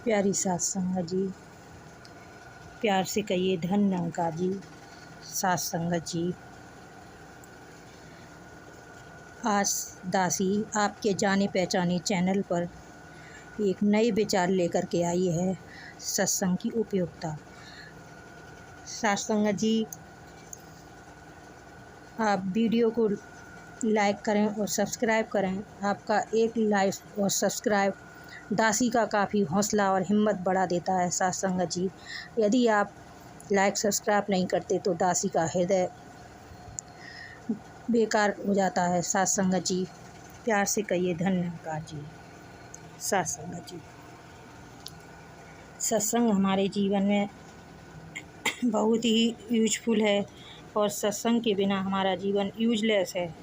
प्यारी सास संगत जी, प्यार से कहिए धन निरंकार जी। सास संगत जी, आज दासी आपके जाने पहचाने चैनल पर एक नए विचार लेकर के आई है, सत्संग की उपयोगिता। सास संगत जी, आप वीडियो को लाइक करें और सब्सक्राइब करें। आपका एक लाइक और सब्सक्राइब दासी का काफ़ी हौसला और हिम्मत बढ़ा देता है। सास संगत जी, यदि आप लाइक सब्सक्राइब नहीं करते तो दासी का हृदय बेकार हो जाता है। सास संगत जी, प्यार से कहिए धन निरंकार जी। सास संगत जी, सत्संग हमारे जीवन में बहुत ही यूजफुल है और सत्संग के बिना हमारा जीवन यूजलेस है।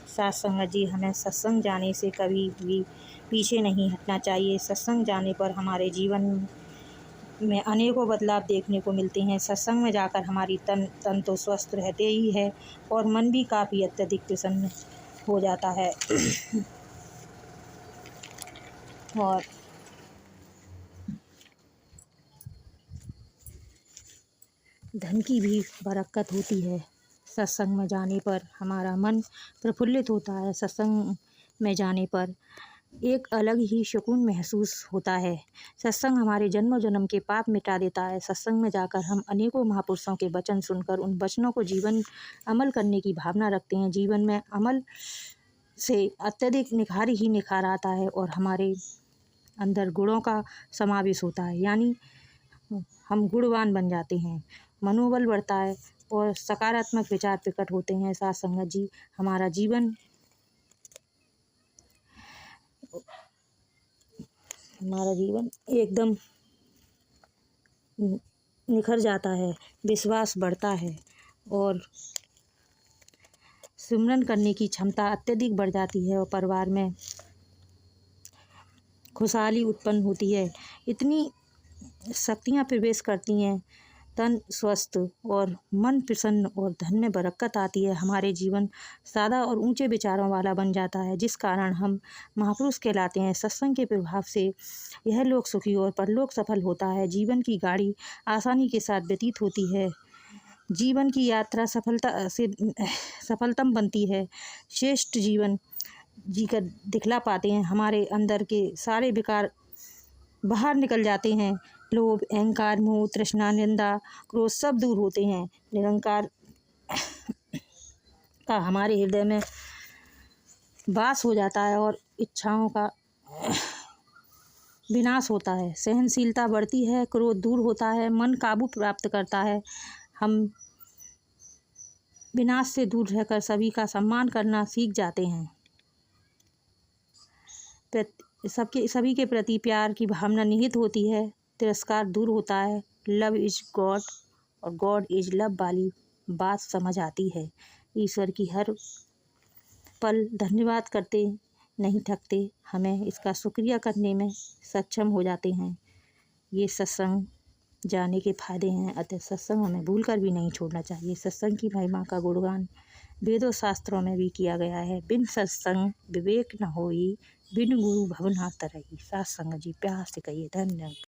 सास संगत जी, हमें सत्संग जाने से कभी भी पीछे नहीं हटना चाहिए। सत्संग जाने पर हमारे जीवन में अनेकों बदलाव देखने को मिलते हैं। सत्संग में जाकर हमारी तन तो स्वस्थ रहते ही है और मन भी काफ़ी अत्यधिक प्रसन्न हो जाता है और धन की भी बरकत होती है। सत्संग में जाने पर हमारा मन प्रफुल्लित होता है। सत्संग में जाने पर एक अलग ही सुकून महसूस होता है। सत्संग हमारे जन्मों जन्म के पाप मिटा देता है। सत्संग में जाकर हम अनेकों महापुरुषों के वचन सुनकर उन वचनों को जीवन अमल करने की भावना रखते हैं। जीवन में अमल से अत्यधिक निखार ही निखार आता है और हमारे अंदर गुणों का समावेश होता है, यानी हम गुणवान बन जाते हैं। मनोबल बढ़ता है और सकारात्मक विचार प्रकट होते हैं। सास संगत जी, हमारा जीवन एकदम निखर जाता है, विश्वास बढ़ता है और सिमरन करने की क्षमता अत्यधिक बढ़ जाती है और परिवार में खुशहाली उत्पन्न होती है। इतनी शक्तियाँ प्रवेश करती हैं, तन स्वस्थ और मन प्रसन्न और धन में बरकत आती है। हमारे जीवन सादा और ऊंचे विचारों वाला बन जाता है, जिस कारण हम महापुरुष कहलाते हैं। सत्संग के प्रभाव से यह लोक सुखी और परलोक सफल होता है। जीवन की गाड़ी आसानी के साथ व्यतीत होती है। जीवन की यात्रा सफलतम बनती है। श्रेष्ठ जीवन जीकर दिखला पाते हैं। हमारे अंदर के सारे विकार बाहर निकल जाते हैं। लोभ, अहंकार, मोह, तृष्णा, निंदा, क्रोध सब दूर होते हैं। निरंकार का हमारे हृदय में वास हो जाता है और इच्छाओं का विनाश होता है। सहनशीलता बढ़ती है, क्रोध दूर होता है, मन काबू प्राप्त करता है। हम विनाश से दूर रहकर सभी का सम्मान करना सीख जाते हैं। सभी के प्रति प्यार की भावना निहित होती है। तिरस्कार दूर होता है। लव इज गॉड और गॉड इज लव वाली बात समझ आती है। ईश्वर की हर पल धन्यवाद करते नहीं थकते, हमें इसका शुक्रिया करने में सक्षम हो जाते हैं। ये सत्संग जाने के फायदे हैं, अतः सत्संग हमें भूलकर भी नहीं छोड़ना चाहिए। सत्संग की महिमा का गुणगान वेदों शास्त्रों में भी किया गया है। बिन सत्संग विवेक न होई, बिन गुरु भव न तरई। सास संगत जी, प्यार से कहिए धन्यवाद।